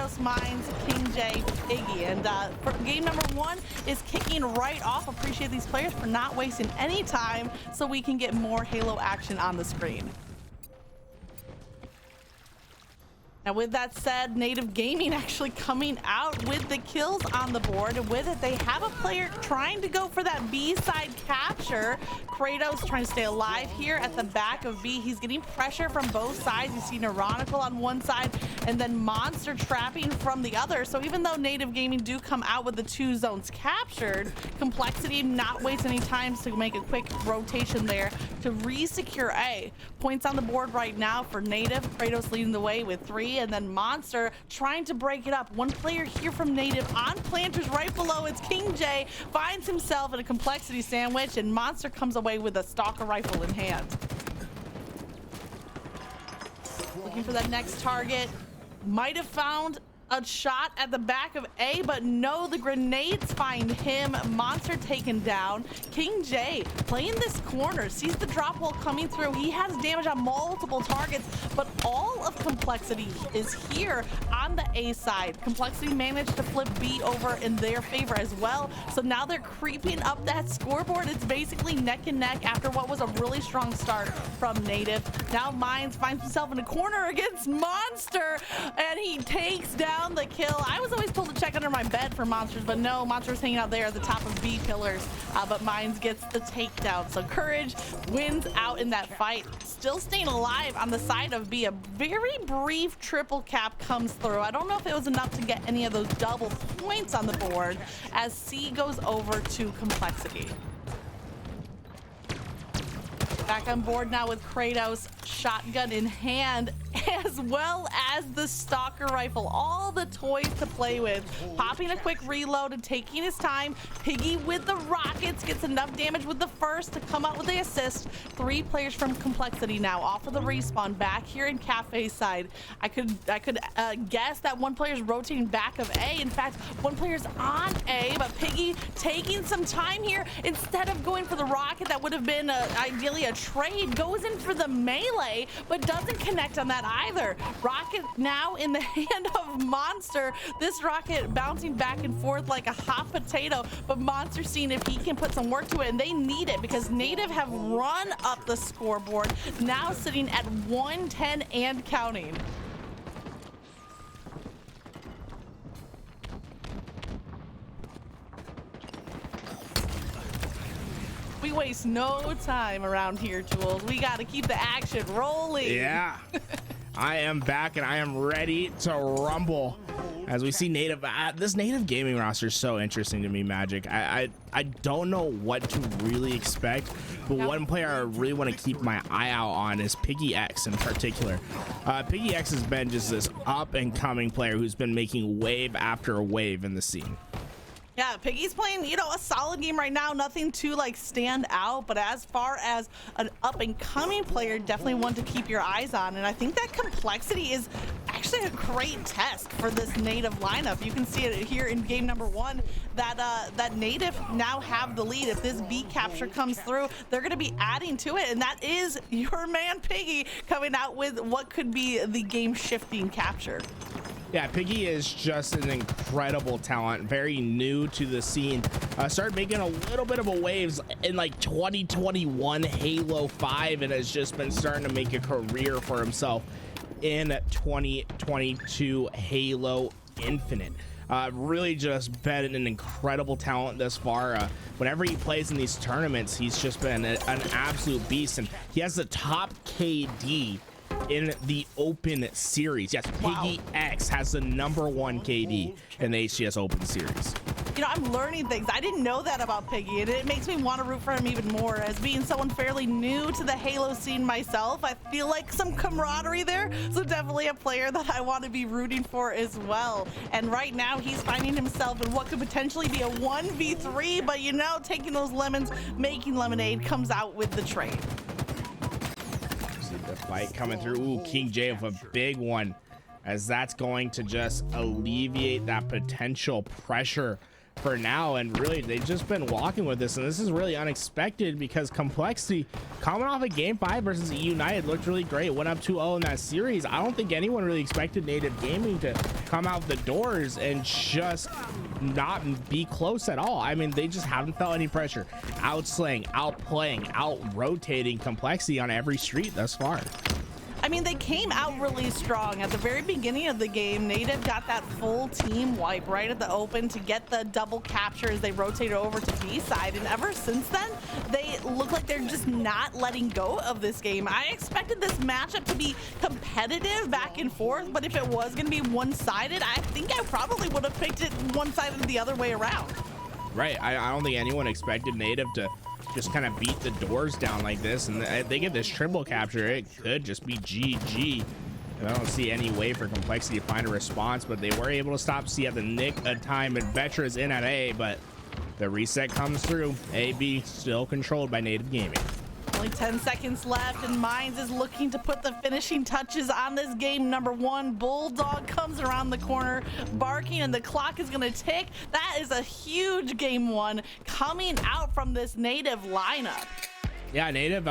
Kratos, MoNs, KingJay, Piggy. And for game number 1 is kicking right off. Appreciate these players for not wasting any time so we can get more Halo action on the screen. Now, with that said, Native Gaming actually coming out with the kills on the board. And with it, they have a player trying to go for that B side capture. Cratos trying to stay alive here at the back of B. He's getting pressure from both sides. You see Neuronical on one side and then MoNsTcR trapping from the other. So even though Native Gaming do come out with the 2 zones captured, Complexity not waste any time to make a quick rotation there to re-secure A. Points on the board right now for Native. Cratos leading the way with 3. And then MoNsTcR trying to break it up. One player here from Native on planters right below. It's KingJay, finds himself in a Complexity sandwich, and MoNsTcR comes away with a stalker rifle in hand. Looking for that next target. Might have found a shot at the back of A, but no, the grenades find him. MoNsTcR taken down. KingJay playing this corner, sees the drop wall coming through. He has damage on multiple targets, but all of Complexity is here on the A side. Complexity managed to flip B over in their favor as well. So now they're creeping up that scoreboard. It's basically neck and neck after what was a really strong start from Native. Now MoNs finds himself in a corner against MoNsTcR, and he takes down the kill. I was always told to check under my bed for monsters, but no, MoNsTcR's hanging out there at the top of B pillars. But MoNs gets the takedown. So Courage wins out in that fight. Still staying alive on the side of B. A very brief triple cap comes through. I don't know if it was enough to get any of those double points on the board as C goes over to Complexity. Back on board now with Cratos, shotgun in hand, as well as the stalker rifle. All the toys to play with. Popping a quick reload and taking his time. Piggy with the rockets gets enough damage with the first to come out with the assist. 3 players from Complexity now off of the respawn back here in Cafe side. I could guess that one player's rotating back of A. In fact, one player's on A, but Piggy taking some time here. Instead of going for the rocket, that would have been ideally a trade, goes in for the melee, but doesn't connect on that either. Rocket now in the hand of MoNsTcR. This rocket bouncing back and forth like a hot potato, but MoNsTcR seeing if he can put some work to it, and they need it because Native have run up the scoreboard, now sitting at 110 and counting. We waste no time around here, Jules. We got to keep the action rolling. Yeah. I am back and I am ready to rumble as we see Native. This Native gaming roster is so interesting to me, Magic. I don't know what to really expect, but one player I really want to keep my eye out on is Piggy X in particular. Piggy X has been just this up and coming player who's been making wave after wave in the scene. Yeah, Piggy's playing, you know, a solid game right now. Nothing to like stand out, but as far as an up and coming player, definitely one to keep your eyes on. And I think that Complexity is actually a great test for this Native lineup. You can see it here in game number 1 that Native now have the lead. If this B capture comes through, they're going to be adding to it, and that is your man Piggy coming out with what could be the game shifting capture. Yeah, Piggy is just an incredible talent, very new to the scene. Started making a little bit of a waves in like 2021 Halo 5 and has just been starting to make a career for himself in 2022 Halo Infinite. Really just been an incredible talent thus far. Whenever he plays in these tournaments, he's just been an absolute beast, and he has the top KD in the open series. Yes, Piggy X has the #1 KD in the HCS open series. You know, I'm learning things. I didn't know that about Piggy, and it makes me want to root for him even more. As being someone fairly new to the Halo scene myself, I feel like some camaraderie there. So definitely a player that I want to be rooting for as well. And right now he's finding himself in what could potentially be a 1v3, but you know, taking those lemons, making lemonade comes out with the trade. The fight coming through. Ooh, KingJay with a big one, as that's going to just alleviate that potential pressure for now, and really they've just been walking with this, and this is really unexpected because Complexity coming off of game 5 versus United looked really great, went up 2-0 in that series. I don't think anyone really expected Native Gaming to come out the doors and just not be close at all. I mean, they just haven't felt any pressure, outslaying, outplaying, out rotating Complexity on every street thus far. I mean, they came out really strong. At the very beginning of the game, Native got that full team wipe right at the open to get the double capture as they rotated over to B side. And ever since then, they look like they're just not letting go of this game. I expected this matchup to be competitive back and forth, but if it was going to be one-sided, I think I probably would have picked it one-sided the other way around. Right. I don't think anyone expected Native to just kind of beat the doors down like this, and they get this triple capture. It could just be GG. And I don't see any way for Complexity to find a response, but they were able to stop C at the nick of time, and Vetra's in at A, but the reset comes through. AB still controlled by Native Gaming. Only 10 seconds left, and Mines is looking to put the finishing touches on this game. Number 1, Bulldog comes around the corner, barking, and the clock is going to tick. That is a huge game 1 coming out from this Native lineup. Yeah, Native,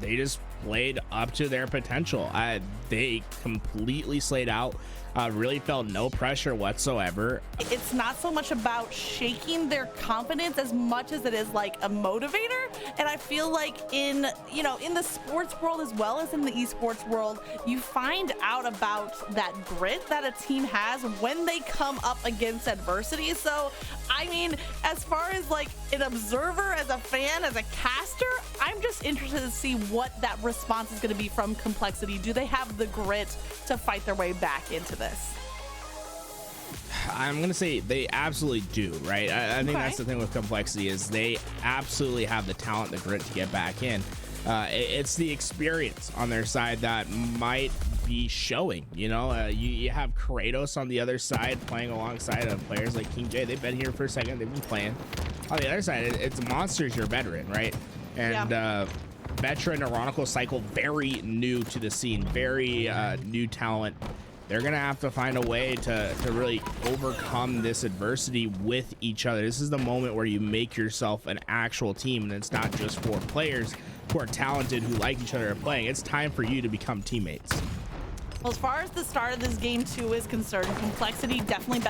they just played up to their potential. They completely slayed out. Really felt no pressure whatsoever. It's not so much about shaking their confidence as much as it is like a motivator. And I feel like in the sports world as well as in the esports world, you find out about that grit that a team has when they come up against adversity. So, I mean, as far as like an observer, as a fan, as a caster, I'm just interested to see what that response is going to be from Complexity. Do they have the grit to fight their way back into this? I'm gonna say they absolutely do, right? I think that's the thing with Complexity, is they absolutely have the talent, the grit to get back in. It's the experience on their side that might be showing. You have Cratos on the other side playing alongside of players like KingJay. They've been here for a second, they've been playing. On the other side, it's MoNsTcR, your veteran, right? And Vetra, Neuronical, CyKul, very new to the scene, very new talent. They're gonna have to find a way to really overcome this adversity with each other. This is the moment where you make yourself an actual team, and it's not just for players who are talented, who like each other and playing. It's time for you to become teammates. Well, as far as the start of this game 2 is concerned, Complexity definitely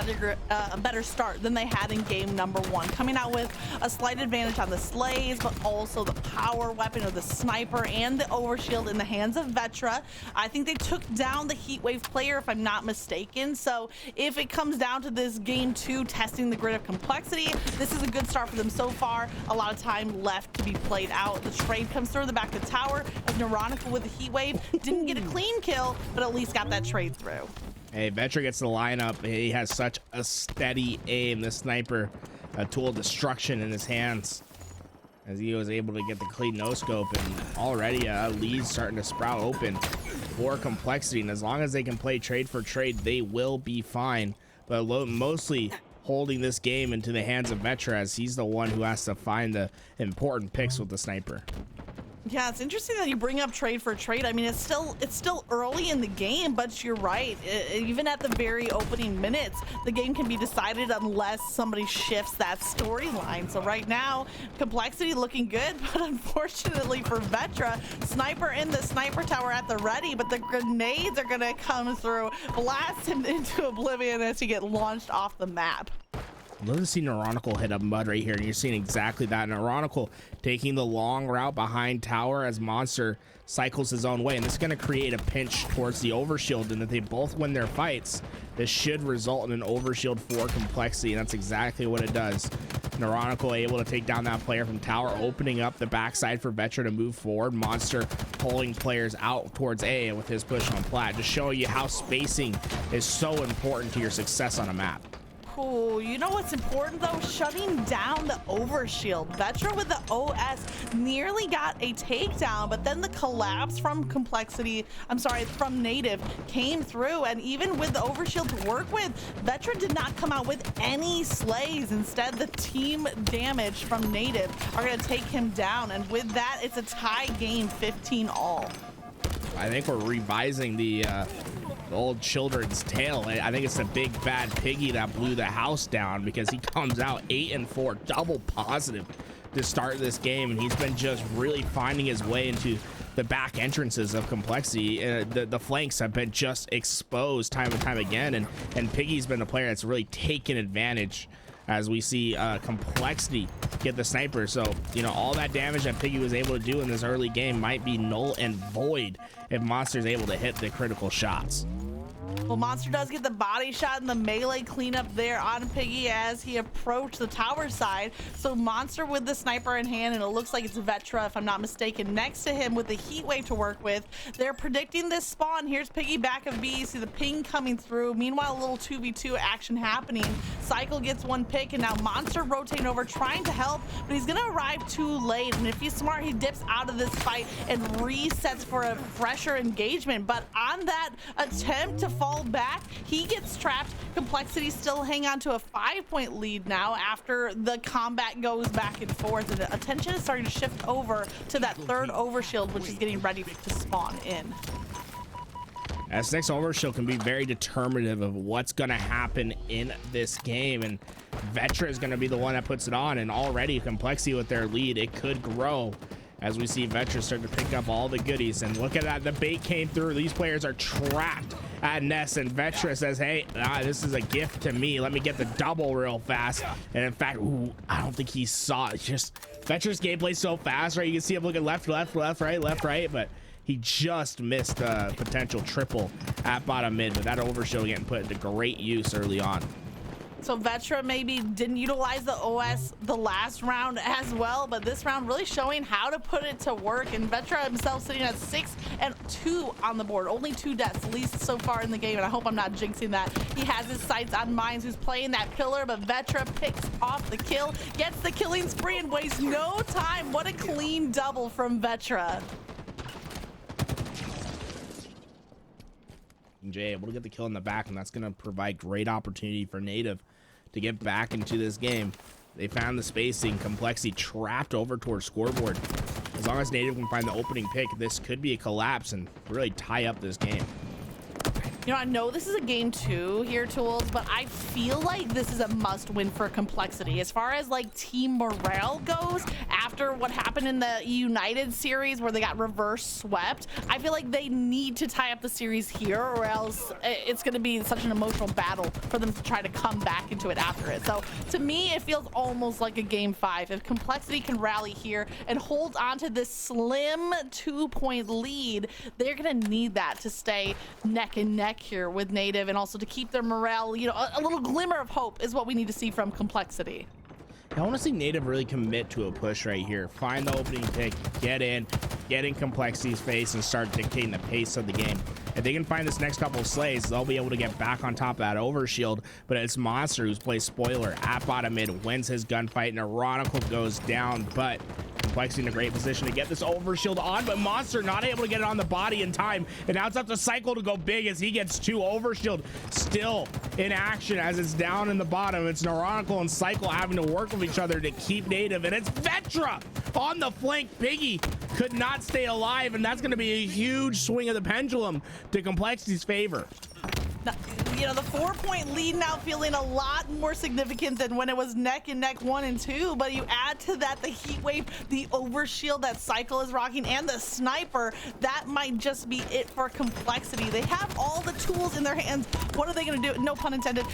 a better start than they had in game number 1, coming out with a slight advantage on the slays, but also the power weapon of the sniper and the overshield in the hands of Vetra. I think they took down the Heatwave player, if I'm not mistaken. So if it comes down to this game 2 testing the grid of Complexity, this is a good start for them so far. A lot of time left to be played out. The trade comes through the back of the tower as Neuronical with the Heatwave didn't get a clean kill, but at least got that trade through. Hey, Vetra gets the lineup. He has such a steady aim. The sniper, a tool of destruction in his hands, as he was able to get the clean no scope, and already a lead starting to sprout open for Complexity. And as long as they can play trade for trade, they will be fine. But mostly holding this game into the hands of Vetra, as he's the one who has to find the important picks with the sniper. Yeah, it's interesting that you bring up trade for trade. I mean, it's still early in the game, but you're right. Even at the very opening minutes, the game can be decided unless somebody shifts that storyline. So right now, Complexity looking good, but unfortunately for Vetra, sniper in the sniper tower at the ready, but the grenades are gonna come through, blast him into oblivion as he get launched off the map. Love to see Neuronical hit up mud right here, and you're seeing exactly that. Neuronical taking the long route behind tower as MoNsTcR cycles his own way, and this is going to create a pinch towards the overshield, and if they both win their fights, this should result in an overshield for Complexity, and that's exactly what it does. Neuronical able to take down that player from tower, opening up the backside for Vetra to move forward. MoNsTcR pulling players out towards A with his push on plat, just showing you how spacing is so important to your success on a map. Ooh, you know what's important though? Shutting down the overshield. Vetra with the OS nearly got a takedown, but then the collapse from from Native came through, and even with the overshield to work with, Vetra did not come out with any slays. Instead, the team damage from Native are gonna take him down, and with that, it's a tie game, 15-all. I think we're revising the old children's tale. I think it's the big bad Piggy that blew the house down, because he comes out 8-4, double positive to start this game, and he's been just really finding his way into the back entrances of Complexity. The flanks have been just exposed time and time again, and Piggy's been the player that's really taken advantage, as we see Complexity get the sniper. So, you know, all that damage that Piggy was able to do in this early game might be null and void if Monster's able to hit the critical shots. Well, Monster does get the body shot and the melee cleanup there on Piggy as he approached the tower side. So Monster with the sniper in hand, and it looks like it's Vetra, if I'm not mistaken, next to him with the heat wave to work with. They're predicting this spawn. Here's Piggy back of B. See the ping coming through. Meanwhile, a little 2v2 action happening. CyKul gets one pick, and now Monster rotating over, trying to help, but he's gonna arrive too late. And if he's smart, he dips out of this fight and resets for a fresher engagement. But on that attempt to fall back, he gets trapped. Complexity still hang on to a 5-point lead now after the combat goes back and forth, and the attention is starting to shift over to that third overshield, which is getting ready to spawn in. This next overshield can be very determinative of what's going to happen in this game, and Vetra is going to be the one that puts it on, and already Complexity with their lead, it could grow as we see Vetra start to pick up all the goodies. And look at that, the bait came through. These players are trapped at Nest, and Vetra says, hey, this is a gift to me. Let me get the double real fast. And in fact, ooh, I don't think he saw it. Just Vetra's gameplay so fast, right? You can see him looking left, right, but he just missed a potential triple at bottom mid, but that overshield getting put into great use early on. So Vetra maybe didn't utilize the OS the last round as well, but this round really showing how to put it to work. And Vetra himself sitting at 6 and 2 on the board, only 2 deaths, least so far in the game. And I hope I'm not jinxing that. He has his sights on Mines, who's playing that pillar, but Vetra picks off the kill, gets the killing spree, and wastes no time. What a clean double from Vetra. KingJay able to get the kill in the back, and that's going to provide great opportunity for Native to get back into this game. They found the spacing. Complexity trapped over towards scoreboard. As long as Native can find the opening pick, this could be a collapse and really tie up this game. You know, I know this is a game 2 here, Tools, but I feel like this is a must win for Complexity. As far as like team morale goes, after what happened in the United series where they got reverse swept, I feel like they need to tie up the series here, or else it's going to be such an emotional battle for them to try to come back into it after it. So to me, it feels almost like a game 5. If Complexity can rally here and hold on to this slim 2-point lead, they're going to need that to stay neck and neck here with Native, and also to keep their morale, you know, a little glimmer of hope is what we need to see from Complexity. I want to see Native really commit to a push right here. Find the opening pick, get in Complexity's face, and start dictating the pace of the game. If they can find this next couple of slays, they'll be able to get back on top of that overshield. But it's Monster who's plays spoiler at bottom mid, wins his gunfight. Neuronical goes down, but Complexity in a great position to get this overshield on, but Monster not able to get it on the body in time. And now it's up to CyKul to go big as he gets 2. Overshield still in action as it's down in the bottom. It's Neuronical and CyKul having to work with each other to keep Native, and it's Vetra on the flank. Piggy could not stay alive, and that's going to be a huge swing of the pendulum to Complexity's favor. You know, the 4-point lead now feeling a lot more significant than when it was neck and neck 1 and 2, but you add to that the heat wave, the overshield that CyKul is rocking, and the sniper. That might just be it for Complexity. They have all the tools in their hands. What are they going to do? No pun intended.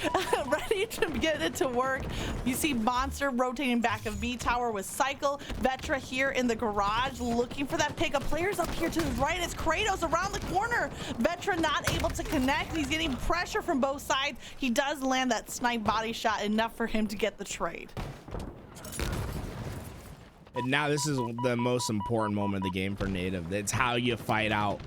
Ready to get it to work. You see Monster rotating back of B tower with CyKul. Vetra here in the garage looking for that pick. Players up here to the right. It's Cratos around the corner. Vetra not able to connect. He's getting pressure from both sides. He does land that snipe body shot, enough for him to get the trade. And now this is the most important moment of the game for Native. It's how you fight out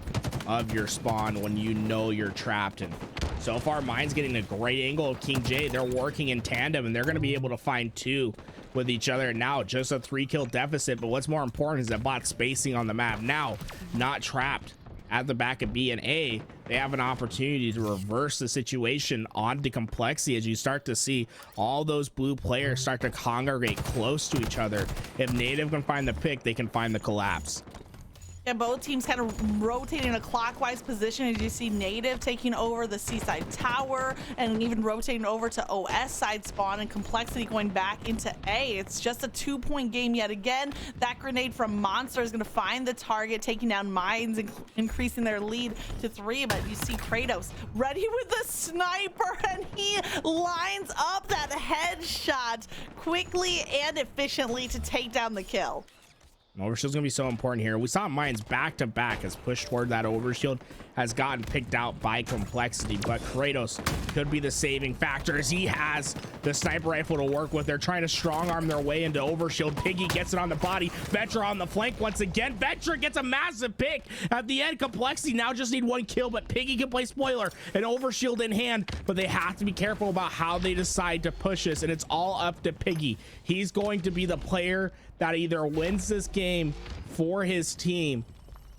of your spawn when you know you're trapped. And so far, mine's getting a great angle of KingJay. They're working in tandem, and they're going to be able to find 2 with each other. Now just a 3-kill deficit, but what's more important is that bot spacing on the map. Now not trapped at the back of B and A. They have an opportunity to reverse the situation onto Complexity as you start to see all those blue players start to congregate close to each other. If Native can find the pick, they can find the collapse. Yeah, both teams kind of rotating in a clockwise position as you see Native taking over the seaside tower and even rotating over to OS side spawn, and Complexity going back into A. It's just a 2-point game yet again. That grenade from MoNsTcR is going to find the target, taking down Mines and increasing their lead to 3. But you see Cratos ready with the sniper, and he lines up that headshot quickly and efficiently to take down the kill. Overshield's gonna be so important here. We saw Mines back to back as push toward that overshield has gotten picked out by Complexity, but Cratos could be the saving factor as he has the sniper rifle to work with. They're trying to strong arm their way into overshield. Piggy gets it on the body. Vetra on the flank once again. Vetra gets a massive pick at the end. Complexity now just need 1 kill, but Piggy can play spoiler and overshield in hand, but they have to be careful about how they decide to push this, and it's all up to Piggy. He's going to be the player that either wins this game for his team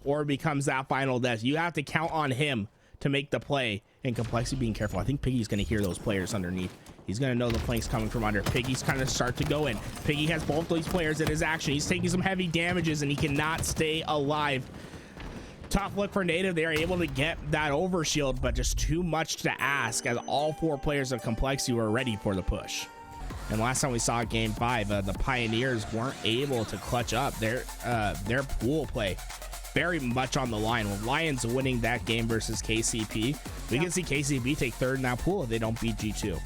or becomes that final death. You have to count on him to make the play, and Complexity being careful. I think Piggy's going to hear those players underneath. He's going to know the flank's coming from under. Piggy's kind of start to go in. Piggy has both these players in his action. He's taking some heavy damages and he cannot stay alive. Tough look for Native. They are able to get that overshield, but just too much to ask as all 4 players of Complexity were ready for the push. And last time we saw game 5, the Pioneers weren't able to clutch up their pool play. Very much on the line. With Lions winning that game versus KCP, we can see KCP take 3rd in that pool if they don't beat G2.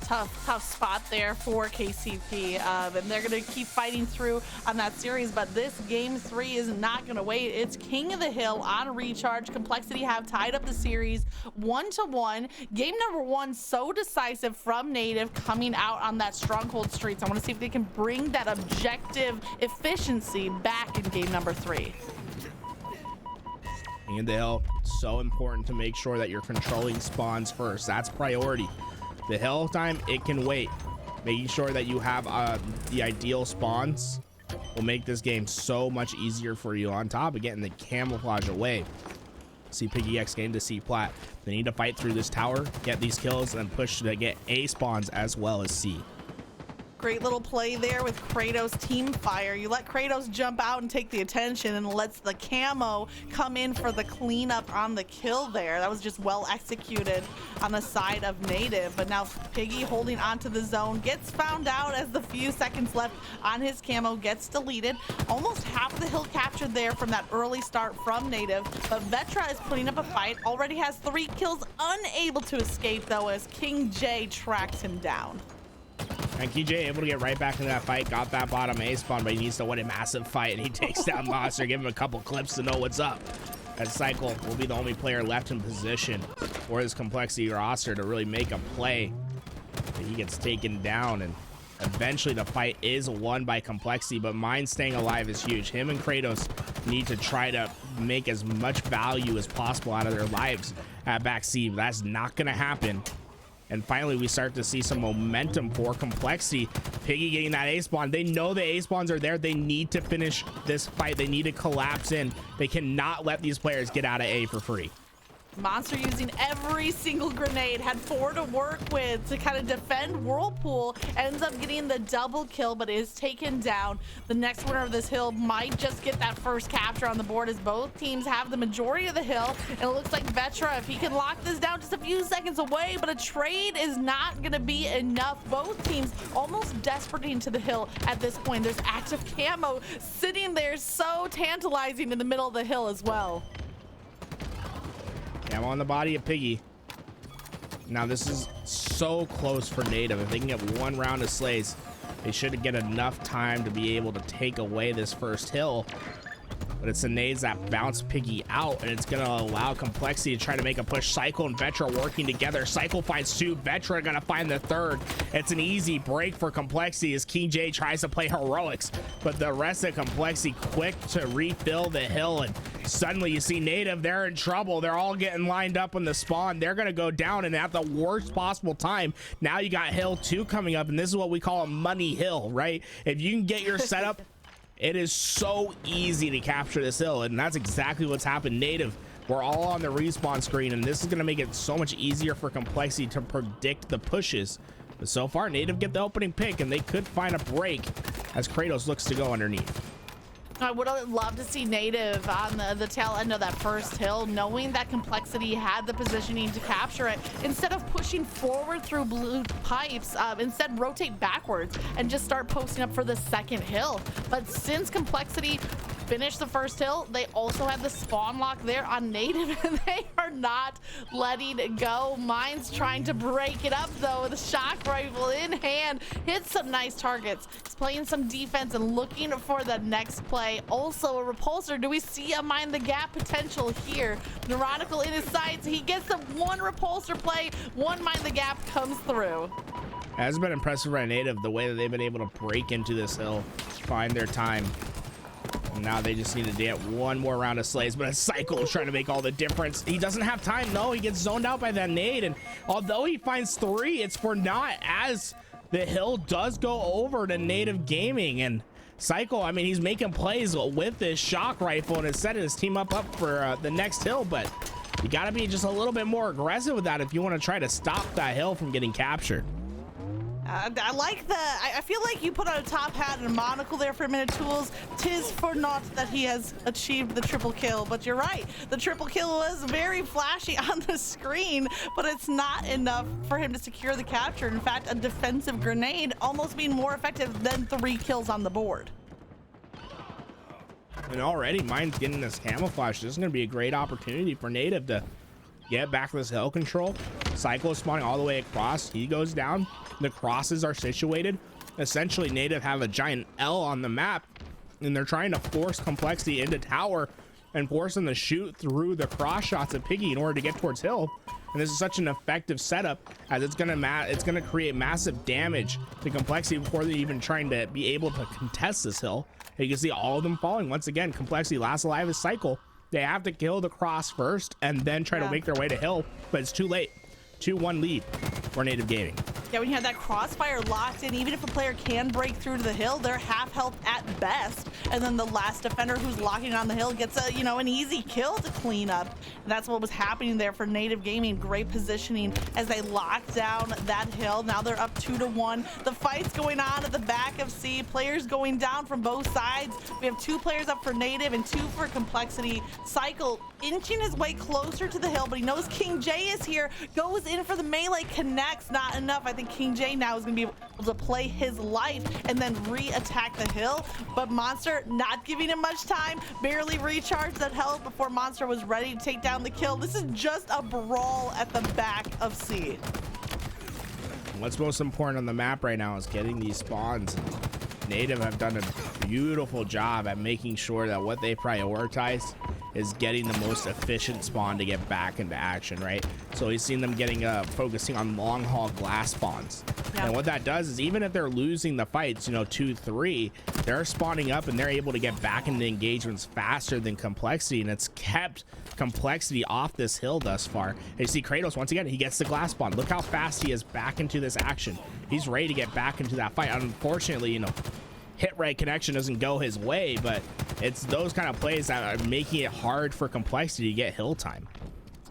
Tough spot there for KCP, and they're going to keep fighting through on that series, but this game 3 is not going to wait. It's King of the Hill on Recharge. Complexity have tied up the series 1-1. Game number 1 so decisive from Native coming out on that Strongholds Streets. I want to see if they can bring that objective efficiency back in game number 3. King of the Hill, so important to make sure that you're controlling spawns first. That's priority. The hill time, it can wait. Making sure that you have the ideal spawns will make this game so much easier for you, on top of getting the camouflage away. See Piggy X getting to C plat. They need to fight through this tower, get these kills, and push to get A spawns as well as C. Great little play there with Cratos team fire. You let Cratos jump out and take the attention, and lets the camo come in for the cleanup on the kill there. That was just well executed on the side of Native. But now Piggy holding onto the zone gets found out as the few seconds left on his camo gets deleted. Almost half of the hill captured there from that early start from Native. But Vetra is putting up a fight. Already has 3 kills, unable to escape though as KingJay tracks him down. And KingJay able to get right back into that fight, got that bottom A spawn, but he needs to win a massive fight, and he takes down MoNsTcR. Give him a couple clips to know what's up. As CyKul will be the only player left in position for his Complexity roster to really make a play. But he gets taken down, and eventually the fight is won by Complexity, but Mine staying alive is huge. Him and Cratos need to try to make as much value as possible out of their lives at backseat. That's not going to happen. And finally, we start to see some momentum for Complexity. Piggy getting that A spawn. They know the A spawns are there. They need to finish this fight. They need to collapse in. They cannot let these players get out of A for free. MoNsTcR using every single grenade, had 4 to work with to kind of defend Whirlpool, ends up getting the double kill, but is taken down. The next winner of this hill might just get that first capture on the board as both teams have the majority of the hill, and it looks like Vetra, if he can lock this down, just a few seconds away, but a trade is not going to be enough. Both teams almost desperate into the hill at this point. There's active camo sitting there, so tantalizing in the middle of the hill as well. Camo on the body of Piggy. Now this is so close for Native. If they can get 1 round of slays, they should get enough time to be able to take away this first hill. But it's the nades that bounce Piggy out, and it's gonna allow Complexity to try to make a push. CyKul and Vetra working together. CyKul finds 2, Vetra gonna find the 3rd. It's an easy break for Complexity as KingJay tries to play heroics, but the rest of Complexity quick to refill the hill, and suddenly you see Native, they're in trouble. They're all getting lined up on the spawn. They're gonna go down, and at the worst possible time, now you got hill 2 coming up, and this is what we call a money hill, right? If you can get your setup, it is so easy to capture this hill, and that's exactly what's happened. Native, we're all on the respawn screen, and this is going to make it so much easier for Complexity to predict the pushes. But so far, Native get the opening pick, and they could find a break as Cratos looks to go underneath. I would have loved to see Native on the tail end of that first hill, knowing that Complexity had the positioning to capture it. Instead of pushing forward through blue pipes, instead rotate backwards and just start posting up for the second hill. But since Complexity finished the first hill, they also have the spawn lock there on Native, and they are not letting it go. Mine's trying to break it up though with a shock rifle in hand. Hits some nice targets. He's playing some defense and looking for the next play. Also a repulsor. Do we see a mind the gap potential here? Neuronical in his sights. He gets the one repulsor play. One mind the gap comes through. It has been impressive by Native the way that they've been able to break into this hill, find their time. And now they just need to get one more round of slays, but a CyKul is trying to make all the difference. He doesn't have time. No, he gets zoned out by that nade, and although he finds 3, it's for naught as the hill does go over to Native Gaming. And CyKul, I mean, he's making plays with this shock rifle and is setting his team up for the next hill, but you got to be just a little bit more aggressive with that if you want to try to stop that hill from getting captured. I like I feel like you put on a top hat and a monocle there for a minute, Tools. 'Tis for naught that he has achieved the triple kill, but you're right. The triple kill was very flashy on the screen, but it's not enough for him to secure the capture. In fact, a defensive grenade almost being more effective than 3 kills on the board. And already mine's getting this camouflage. This is going to be a great opportunity for Native to get back this hill control. CyKul is spawning all the way across. He goes down. The crosses are situated. Essentially, Native have a giant L on the map, and they're trying to force Complexity into tower and force him to shoot through the cross shots of Piggy in order to get towards hill. And this is such an effective setup, as it's gonna create massive damage to Complexity before they're even trying to be able to contest this hill. And you can see all of them falling. Once again, Complexity last alive is CyKul. They have to kill the cross first and then try to make their way to hill, but it's too late. 2-1 lead for Native Gaming. Yeah, when you have that crossfire locked in, even if a player can break through to the hill, they're half health at best. And then the last defender who's locking on the hill gets a, an easy kill to clean up. And that's what was happening there for Native Gaming. Great positioning as they lock down that hill. Now they're up 2-1. The fight's going on at the back of C. Players going down from both sides. We have 2 players up for Native and 2 for Complexity. CyKul inching his way closer to the hill, but he knows KingJay is here. Goes in for the melee, connects, not enough. I think KingJay now is going to be able to play his life and then re-attack the hill, but MoNsTcR not giving him much time, barely recharged that health before MoNsTcR was ready to take down the kill. This is just a brawl at the back of C. What's most important on the map right now is getting these spawns. Native have done a beautiful job at making sure that what they prioritize is getting the most efficient spawn to get back into action, right? So we've seen them getting focusing on long haul glass spawns. And what that does is even if they're losing the fights, 2-3, they're spawning up and they're able to get back into engagements faster than Complexity, and it's kept Complexity off this hill thus far. And you see Cratos once again, he gets the glass spawn. Look how fast he is back into this action. He's ready to get back into that fight. Unfortunately, hit right connection doesn't go his way, but it's those kind of plays that are making it hard for Complexity to get hill time.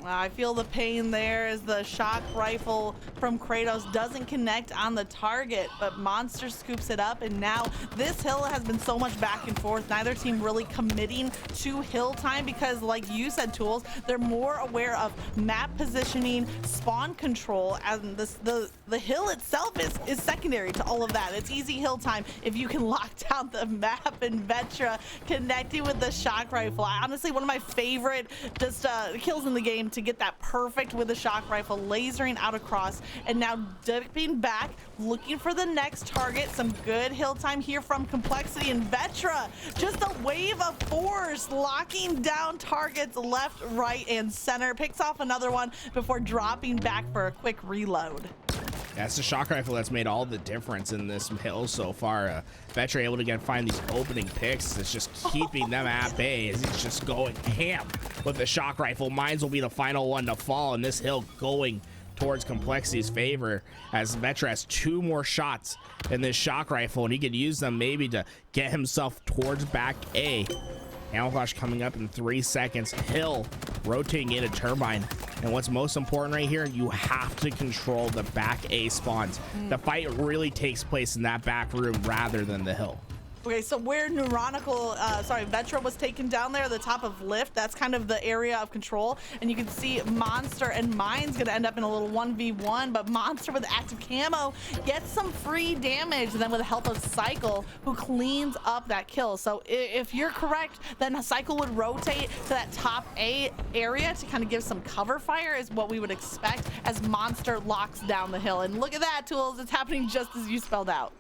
I feel the pain there as the shock rifle from Cratos doesn't connect on the target, but MoNsTcR scoops it up, and now this hill has been so much back and forth. Neither team really committing to hill time because, like you said, Tools, they're more aware of map positioning, spawn control, and the hill itself is secondary to all of that. It's easy hill time if you can lock down the map, and Vetra connecting with the shock rifle. Honestly, one of my favorite kills in the game, to get that perfect with the shock rifle, lasering out across, and now dipping back, looking for the next target. Some good hill time here from Complexity, and Vetra, just a wave of force, locking down targets left, right, and center. Picks off another one before dropping back for a quick reload. That's the shock rifle that's made all the difference in this hill so far. Vetra able to find these opening picks. It's just keeping them at bay as he's just going ham with the shock rifle. Mines will be the final one to fall, and this hill going towards Complexity's favor as Vetra has 2 more shots in this shock rifle, and he could use them maybe to get himself towards back A. Camouflage coming up in 3 seconds. Hill rotating in a turbine. And what's most important right here, you have to control the back A spawns. The fight really takes place in that back room rather than the hill. Okay, so where Vetra was taken down there, the top of lift, that's kind of the area of control. And you can see MoNsTcR and Mine's gonna end up in a little 1v1, but MoNsTcR with active camo gets some free damage, and then with the help of CyKul, who cleans up that kill. So if you're correct, then CyKul would rotate to that top A area to kind of give some cover fire, is what we would expect as MoNsTcR locks down the hill. And look at that, Tools, it's happening just as you spelled out.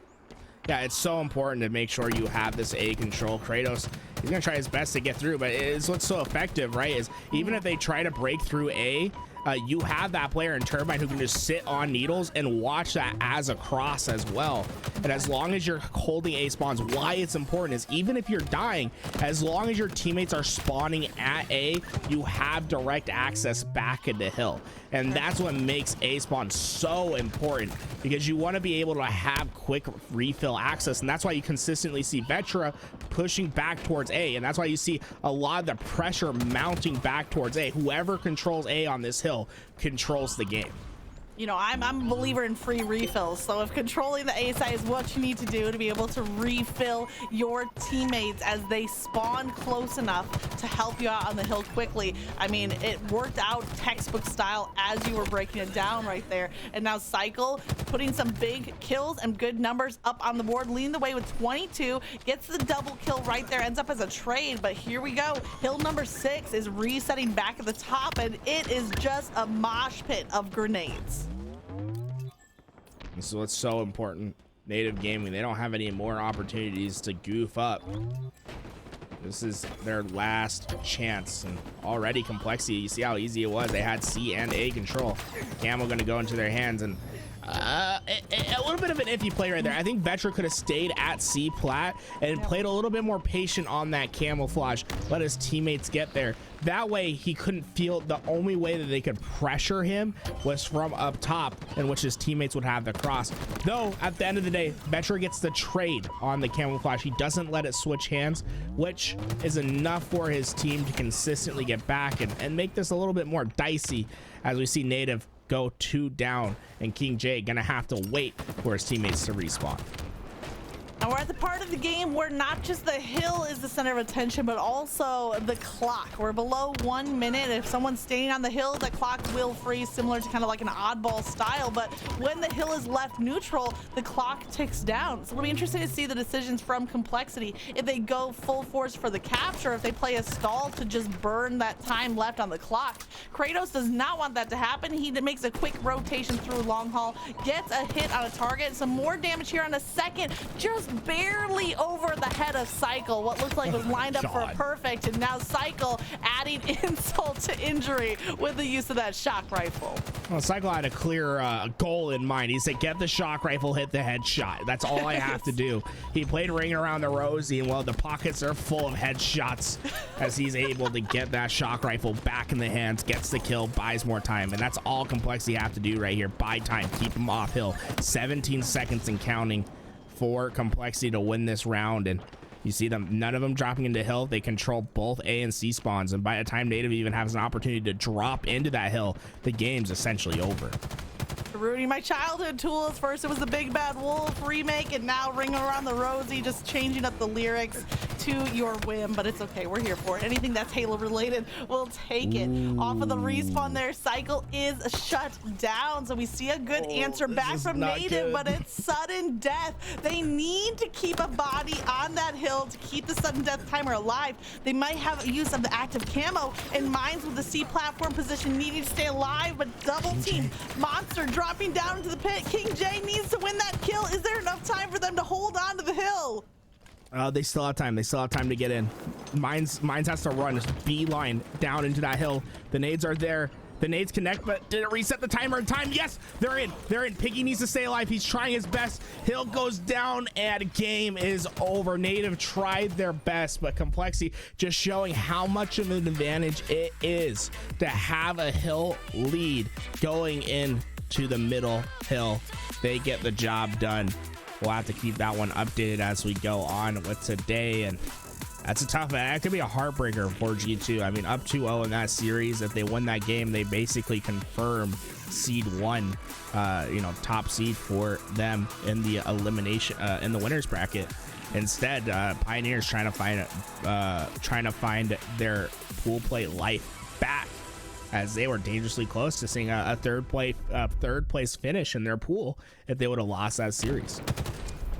Yeah, it's so important to make sure you have this A control. Cratos, he's gonna try his best to get through, but it's what's so effective, right? Is even if they try to break through A, you have that player in Turbine who can just sit on needles and watch that as a cross as well. And as long as you're holding A spawns, why it's important is even if you're dying, as long as your teammates are spawning at A, you have direct access back into hill. And that's what makes A spawn so important, because you want to be able to have quick refill access. And that's why you consistently see Vetra pushing back towards A. And that's why you see a lot of the pressure mounting back towards A. Whoever controls A on this hill controls the game. You know, I'm a believer in free refills, so if controlling the A side is what you need to do to be able to refill your teammates as they spawn close enough to help you out on the hill quickly. I mean, it worked out textbook style as you were breaking it down right there. And now CyKul putting some big kills and good numbers up on the board, leading the way with 22, gets the double kill right there, ends up as a trade. But here we go, hill number 6 is resetting back at the top, and it is just a mosh pit of grenades. This is what's so important. Native Gaming, they don't have any more opportunities to goof up. This is their last chance, and already Complexity, you see how easy it was. They had C and A control. Camo gonna go into their hands, and a little bit of an iffy play right there. I think Vetra could have stayed at C plat and played a little bit more patient on that camouflage, let his teammates get there. That way he couldn't feel. The only way that they could pressure him was from up top, in which his teammates would have the cross. Though at the end of the day, Vetra gets the trade on the camouflage. He doesn't let it switch hands, which is enough for his team to consistently get back and make this a little bit more dicey, as we see Native go 2 down, and KingJay gonna have to wait for his teammates to respawn. And we're at the part of the game where not just the hill is the center of attention, but also the clock. We're below 1 minute. If someone's staying on the hill, the clock will freeze, similar to kind of like an oddball style. But when the hill is left neutral, the clock ticks down. So it'll be interesting to see the decisions from Complexity. If they go full force for the capture, if they play a stall to just burn that time left on the clock. Cratos does not want that to happen. He makes a quick rotation through long haul, gets a hit on a target. Some more damage here on a second, just barely over the head of CyKul. What looked like was lined up for a perfect, and now CyKul adding insult to injury with the use of that shock rifle. Well, CyKul had a clear goal in mind. He said, get the shock rifle, hit the headshot. That's all I have to do. He played ringing around the rosy, and well, the pockets are full of headshots as he's able to get that shock rifle back in the hands, gets the kill, buys more time. And that's all Complexity have to do right here. Buy time, keep him off hill. 17 seconds and counting for Complexity to win this round. And you see them, none of them dropping into hill. They control both A and C spawns, and by the time Native even has an opportunity to drop into that hill, the game's essentially over. Ruining my childhood, Tools. First it was the Big Bad Wolf remake, and now Ring Around the Rosie, just changing up the lyrics to your whim, but it's okay, we're here for it. Anything that's Halo related, we'll take it. Off of the respawn there, CyKul is shut down, so we see a good answer back from Native, but it's sudden death. They need to keep a body on that hill to keep the sudden death timer alive. They might have use of the active camo, and Mines with the C platform position needing to stay alive, but double team. MoNsTcR dropping down into the pit. KingJay needs to win that kill. Is there enough time for them to hold on to the hill? They still have time. They still have time to get in. Mines has to run, just beeline down into that hill. The nades are there. The nades connect, but did it reset the timer in time? Yes, they're in. They're in. Piggy needs to stay alive. He's trying his best. Hill goes down, and game is over. Native tried their best, but Complexity just showing how much of an advantage it is to have a hill lead going into the middle hill. They get the job done. We'll have to keep that one updated as we go on with today. And That's a tough. That could be a heartbreaker for G2. I mean, up 2-0 in that series. If they win that game, they basically confirm seed 1, you know, top seed for them in the elimination in the winners bracket. Instead, Pioneers trying to find their pool play life back, as they were dangerously close to seeing a third place finish in their pool if they would have lost that series.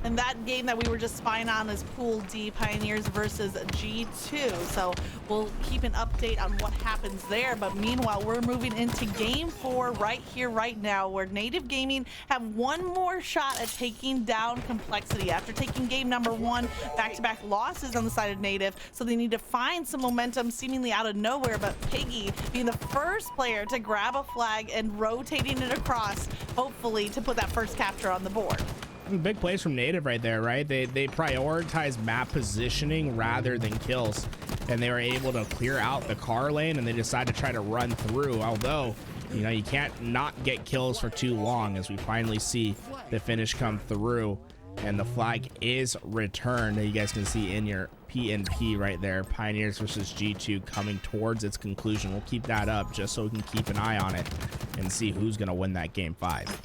And that game that we were just spying on is Pool D, Pioneers versus G2. So we'll keep an update on what happens there. But meanwhile, we're moving into game 4 right here, right now, where Native Gaming have one more shot at taking down Complexity. After taking game number 1, back-to-back losses on the side of Native. So they need to find some momentum seemingly out of nowhere. But Piggy being the first player to grab a flag and rotating it across, hopefully to put that first capture on the board. Big plays from Native right there, right? They prioritize map positioning rather than kills, and they were able to clear out the car lane, and they decided to try to run through. Although, you know, you can't not get kills for too long, as we finally see the finish come through, and the flag is returned. You guys can see in your PNP right there, Pioneers versus G2 coming towards its conclusion. We'll keep that up just so we can keep an eye on it and see who's gonna win that game 5.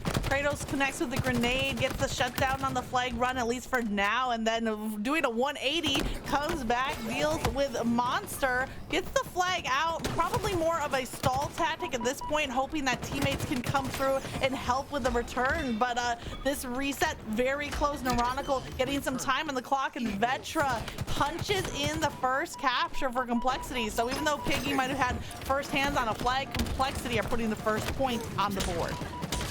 Kratos connects with the grenade, gets the shutdown on the flag run, at least for now, and then doing a 180, comes back, deals with MoNsTcR, gets the flag out. Probably more of a stall tactic at this point, hoping that teammates can come through and help with the return. But this reset very close. Neuronical getting some time on the clock, and Vetra punches in the first capture for Complexity. So even though Piggy might have had first hands on a flag, Complexity are putting the first point on the board.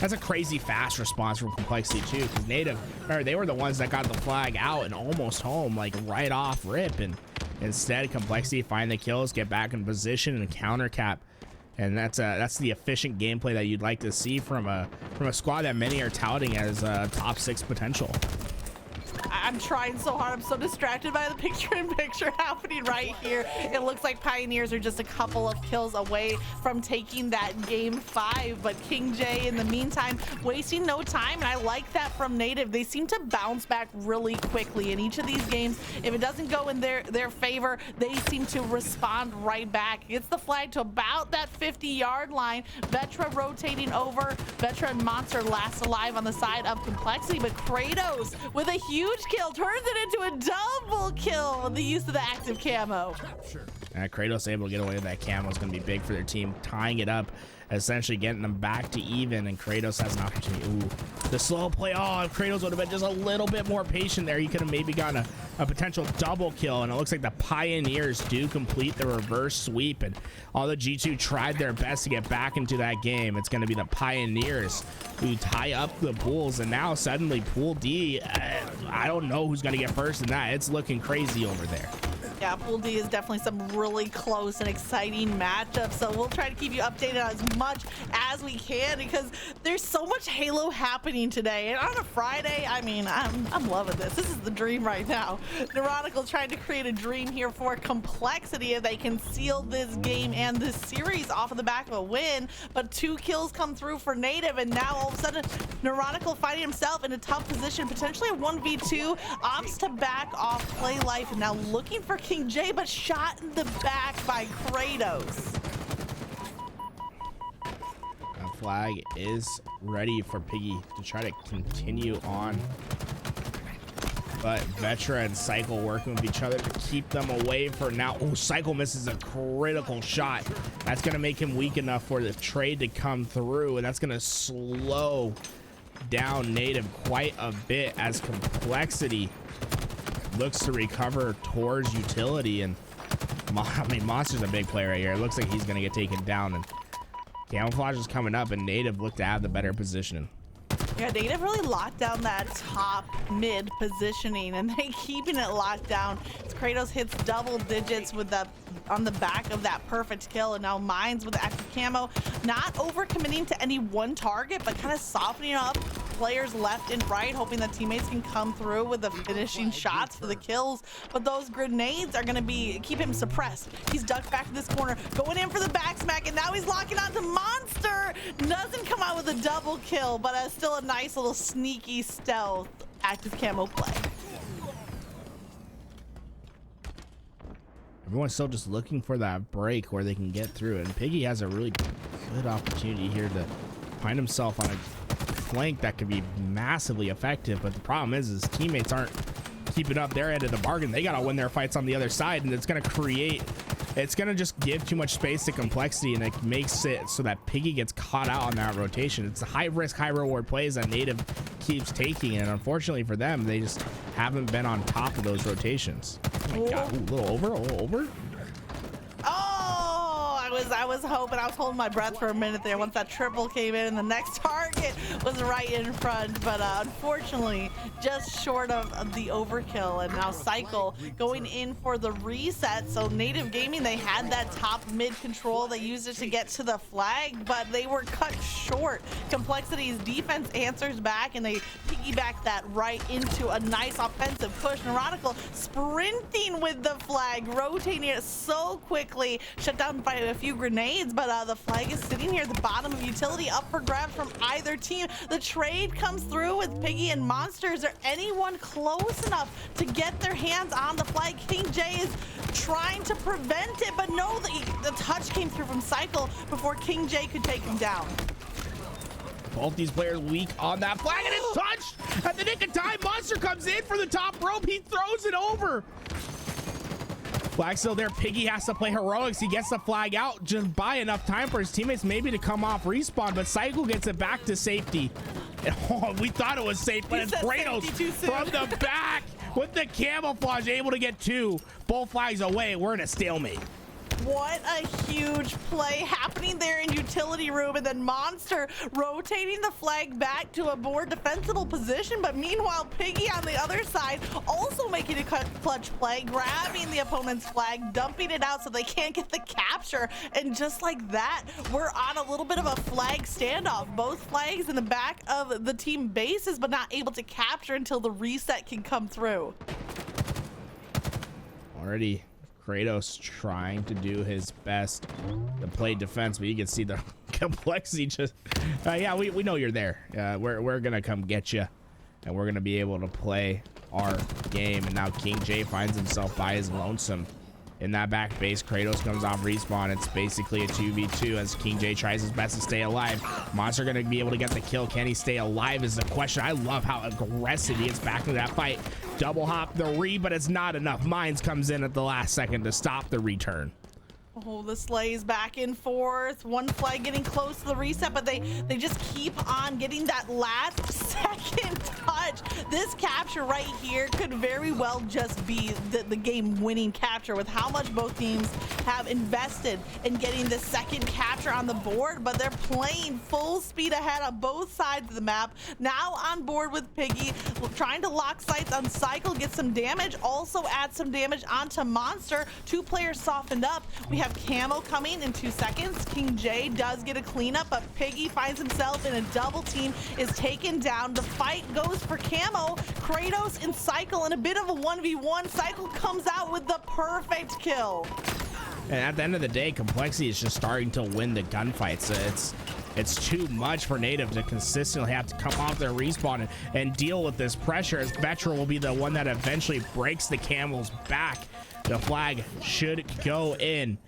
That's a crazy fast response from Complexity too, because Native, they were the ones that got the flag out and almost home, like right off rip, and instead Complexity find the kills, get back in position and counter cap, and that's the efficient gameplay that you'd like to see from a squad that many are touting as top 6 potential. I'm trying so hard. I'm so distracted by the picture-in-picture happening right here. It looks like Pioneers are just a couple of kills away from taking that game 5, but KingJay in the meantime wasting no time, and I like that from Native. They seem to bounce back really quickly in each of these games. If it doesn't go in their favor, they seem to respond right back. Gets the flag to about that 50-yard line. Vetra rotating over. Vetra and MoNsTcR last alive on the side of Complexity, but Cratos with a huge kill turns it into a double kill with the use of the active camo. Cratos able to get away with that camo is going to be big for their team, tying it up, essentially getting them back to even, and Cratos has an opportunity. Ooh, the slow play. Oh, if Cratos would have been just a little bit more patient there, he could have maybe gotten a potential double kill, and it looks like the Pioneers do complete the reverse sweep, and although G2 tried their best to get back into that game, it's going to be the Pioneers who tie up the pools, and now suddenly Pool D, I don't know who's going to get first in that. It's looking crazy over there. Yeah, Pool D is definitely some really close and exciting matchups, so we'll try to keep you updated on as much as we can, because there's so much Halo happening today, and on a Friday, I mean, I'm loving this. This is the dream right now. Neuronical trying to create a dream here for Complexity if they can seal this game and this series off of the back of a win, but 2 kills come through for Native, and now all of a sudden Neuronical finding himself in a tough position, potentially a 1v2, opts to back off play life, and now looking for KingJay, but shot in the back by Cratos. The flag is ready for Piggy to try to continue on, but Vetra and CyKul working with each other to keep them away for now. Oh, CyKul misses a critical shot. That's going to make him weak enough for the trade to come through, and that's going to slow down Native quite a bit as Complexity looks to recover towards utility. And I mean, MoNsTcR's a big player right here. It looks like he's going to get taken down, and Camouflage is coming up, and Native look to have the better position. Yeah, Native really locked down that top mid positioning, and they keeping it locked down. Cratos hits double digits with the on the back of that perfect kill, and now Mines with the active camo, not overcommitting to any one target, but kind of softening up players left and right, hoping that teammates can come through with the finishing shots for the kills. But those grenades are going to keep him suppressed. He's ducked back to this corner, going in for the back smack, and now he's locking onto MoNsTcR. Doesn't come out with a double kill, but still a nice little sneaky stealth active camo play. Everyone's still just looking for that break where they can get through, and Piggy has a really good opportunity here to find himself on a flank that could be massively effective. But the problem is his teammates aren't keeping up their end of the bargain. They gotta win their fights on the other side, and it's gonna just give too much space to Complexity, and it makes it so that Piggy gets caught out on that rotation. It's a high risk, high reward plays that Native keeps taking, and unfortunately for them, they just haven't been on top of those rotations. Oh my God, ooh, a little over. I was hoping, I was holding my breath for a minute there once that triple came in and the next target was right in front, but unfortunately just short of the overkill. And now CyKul going in for the reset. So Native Gaming, they had that top mid control, they used it to get to the flag, but they were cut short. Complexity's defense answers back and they piggyback that right into a nice offensive push. Neuronical sprinting with the flag, rotating it so quickly, shut down by a few grenades, but the flag is sitting here at the bottom of utility, up for grabs from either team. The trade comes through with Piggy and MoNsTcR. Is there anyone close enough to get their hands on the flag? KingJay is trying to prevent it, but no, the touch came through from CyKul before KingJay could take him down. Both these players weak on that flag, and it's touched at the nick of time. MoNsTcR comes in for the top rope. He throws it over. Flag still there. Piggy has to play heroics. He gets the flag out, just buy enough time for his teammates maybe to come off respawn, but CyKul gets it back to safety. Oh, we thought it was safe, but it's Cratos from the back with the camouflage, able to get two. Both flags away. We're in a stalemate. What a huge play happening there in utility room, and then MoNsTcR rotating the flag back to a more defensible position. But meanwhile, Piggy on the other side also making a clutch play, grabbing the opponent's flag, dumping it out so they can't get the capture. And just like that, we're on a little bit of a flag standoff. Both flags in the back of the team bases, but not able to capture until the reset can come through. Already Cratos trying to do his best to play defense, but you can see the Complexity just yeah, we know you're there. We're gonna come get you, and we're gonna be able to play our game. And now KingJay finds himself by his lonesome in that back base. Cratos comes off respawn. It's basically a 2v2 as KingJay tries his best to stay alive. MoNsTcR gonna be able to get the kill. Can he stay alive is the question. I love how aggressive he is back into that fight. Double hop the re, but it's not enough. Mines comes in at the last second to stop the return. Oh, the sleighs back and forth. One flag getting close to the reset, but they just keep on getting that last second touch. This capture right here could very well just be the game-winning capture with how much both teams have invested in getting the second capture on the board, but they're playing full speed ahead on both sides of the map. Now on board with Piggy, trying to lock sights on CyKul, get some damage, also add some damage onto MoNsTcR. Two players softened up. We have Camo coming in 2 seconds. KingJay does get a cleanup, but Piggy finds himself in a double team, is taken down. The fight goes for Camo, Cratos, and CyKul in a bit of a 1v1. CyKul comes out with the perfect kill. And at the end of the day, Complexity is just starting to win the gunfights. It's too much for Native to consistently have to come off their respawn and deal with this pressure, as Vetra will be the one that eventually breaks the Camel's back. The flag should go in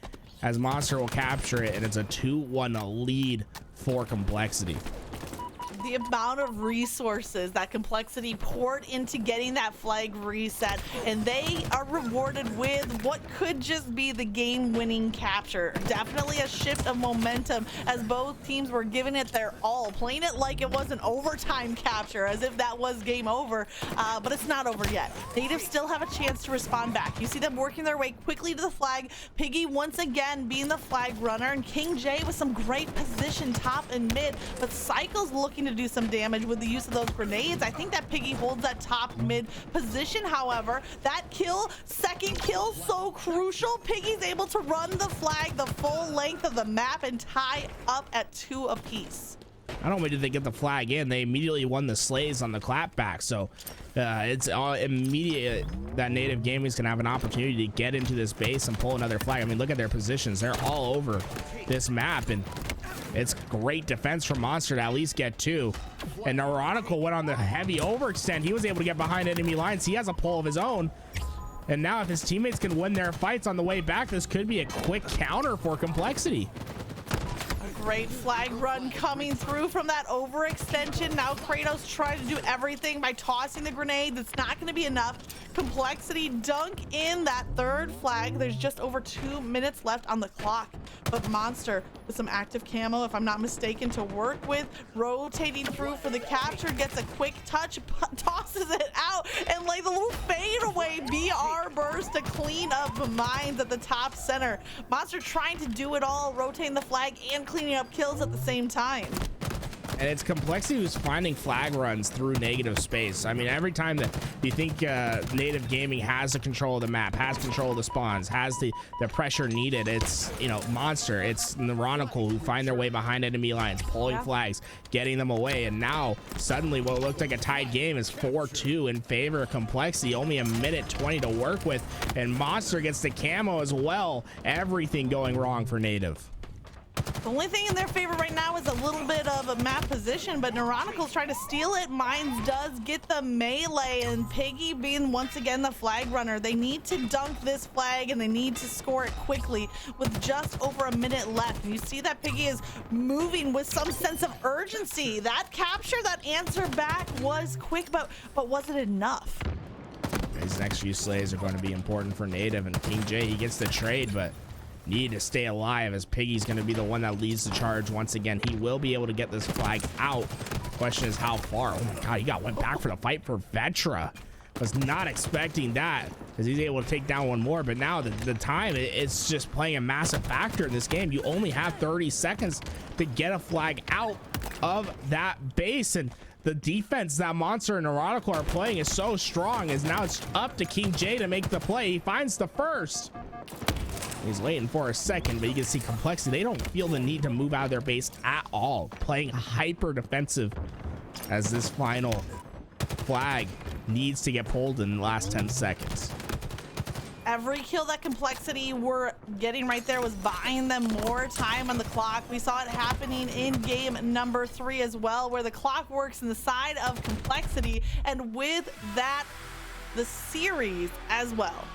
as MoNsTcR will capture it, and it's a 2-1 lead for Complexity. The amount of resources that Complexity poured into getting that flag reset, and they are rewarded with what could just be the game-winning capture. Definitely a shift of momentum as both teams were giving it their all, playing it like it was an overtime capture, as if that was game over, but it's not over yet. Native still have a chance to respond back. You see them working their way quickly to the flag. Piggy once again being the flag runner, and KingJay with some great position top and mid, but CyKul's looking to do some damage with the use of those grenades. I think that Piggy holds that top mid position. However, that kill, second kill, so crucial. Piggy's able to run the flag the full length of the map and tie up at 2 apiece. Not only did they get the flag in, they immediately won the slays on the clapback. So it's all immediate that Native Gaming is going to have an opportunity to get into this base and pull another flag. I mean, look at their positions. They're all over this map, and it's great defense from MoNsTcR to at least get 2. And Neuronical went on the heavy overextend. He was able to get behind enemy lines. He has a pull of his own. And now if his teammates can win their fights on the way back, this could be a quick counter for Complexity. Great flag run coming through from that overextension. Now Cratos trying to do everything by tossing the grenade. That's not going to be enough. Complexity dunk in that third flag. There's just over 2 minutes left on the clock. But MoNsTcR with some active camo, if I'm not mistaken, to work with, rotating through for the capture, gets a quick touch, tosses it out, and like the little fadeaway BR burst to clean up the mines at the top center. MoNsTcR trying to do it all, rotating the flag and cleaning up kills at the same time. And it's Complexity who's finding flag runs through negative space. I mean, every time that you think Native Gaming has the control of the map, has control of the spawns, has the pressure needed, it's, you know, MoNsTcR, it's Neuronical who find their way behind enemy lines, pulling flags, getting them away. And now suddenly what looked like a tied game is 4-2 in favor of Complexity. Only a minute 20 to work with, and MoNsTcR gets the camo as well. Everything going wrong for Native. The only thing in their favor right now is a little bit of a map position, but Neuronical's trying to steal it. Mines does get the melee, and Piggy being once again the flag runner. They need to dunk this flag, and they need to score it quickly with just over a minute left. And you see that Piggy is moving with some sense of urgency. That capture, that answer back was quick, but was it enough? These next few slays are going to be important for Native, and KingJay, he gets the trade, but need to stay alive as Piggy's going to be the one that leads the charge once again. He will be able to get this flag out. Question is how far. Oh my god, he went back for the fight for Vetra. Was not expecting that, as he's able to take down one more. But now the time, it's just playing a massive factor in this game. You only have 30 seconds to get a flag out of that base, and the defense that MoNsTcR and Neuronical are playing is so strong, as now it's up to KingJay to make the play. He finds the first. He's waiting for a second, but you can see Complexity, they don't feel the need to move out of their base at all, playing hyper defensive, as this final flag needs to get pulled in the last 10 seconds. Every kill that Complexity were getting right there was buying them more time on the clock. We saw it happening in game number 3 as well, where the clock works in the side of Complexity, and with that, the series as well.